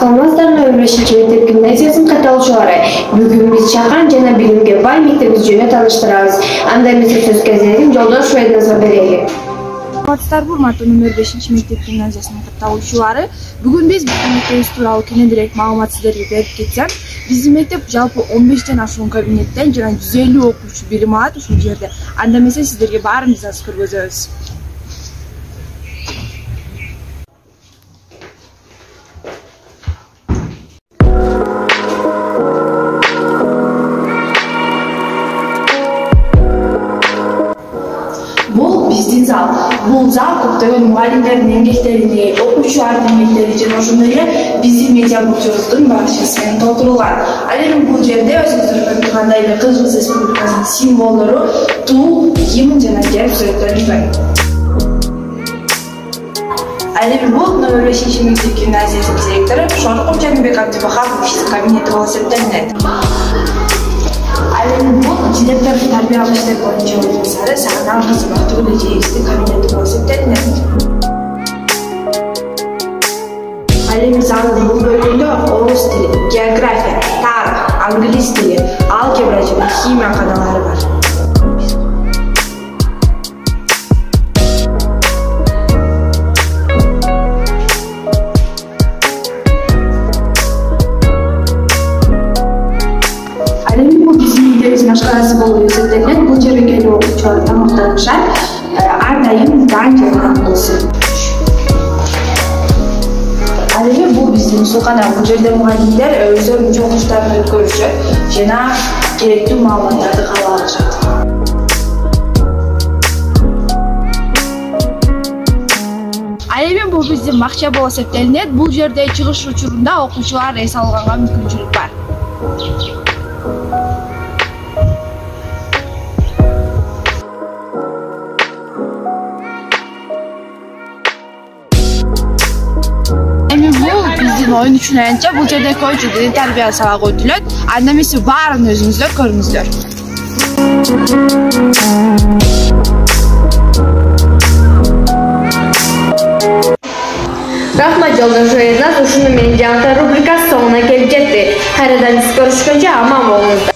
Kalmazlarına ömrəşinci mектep gimnaziyasının katılışları. Bugün biz Çakan jana bilimge bay mektebimiz jönü tanıştırabız. Anda bize söz kezdedim, Joldoş Şuedinizga bereli. Salamatçılar, hurmatly nömür 5 mektep gimnaziyasının katılışçылары. Bugün biz mektebimiz tuuralı kengirээк маалымат сиздерге берип кетсем. Биздин мектеп жалпы 15тен ашуун кабинеттен жана 150 окуучу билим алат ушул жерде. Анда эмесе сиздерге баарыбыз аз көргөзөбүз. Биздин зал. Бул зал көптөгөн мугалимдердин эмгектерини, окуучулардын эмгектери жана ошондой эле биздин медиа бурчубуздун багышасы менен толтурулган. Ал эми бул жерде өзүңүздөр көрүп тургандай эле Кыргыз Республикасынын символдору туу, гимн жана герб сүрөттөрүлгөн. Ал эми бул нөмөр 5 мектеп гимназиясынын директору Шоркун Жамбек Абдыбахаровичтин кабинети болуп эсептелинет. Бұл директордың тарбиялық іштер бойынша орынбасары Сағынан кызы Бактыгүл эжебиздин кабинети болуп эсептелинет. Ал эми залдын бул бөлүгүндө орус тили, география, тарых, англис тили, алгебра жана химия кадалары бар. Ашкарасы болуп эсептелинет. Бул жерге келип окуучулар тамактанышат. Ар дайым дан жана болсун. Ал эми бул биздин сулкана. Бул жерде мугалимдер өздөрүнүн чогулуштарын өткөрүшөт жана керектүү маалыматтарды кабыл алышат. Ал эми бул биздин бакча болуп эсептелинет. Бул жерде чыгыш учурунда окуучулар эс алганга мүмкүнчүлүк бар. Oyun üçün ayınca bu жерде koyucu dili tərbiyə sabağı ötülöt. Annemisi barın özünüzlər görünüzlər. Rahmat Joldoş Şuedinaz ушуну менен жаңы рубрика соңуна келип жетти. Кайрадан биз көрүшкөнчө аман болуңуздар.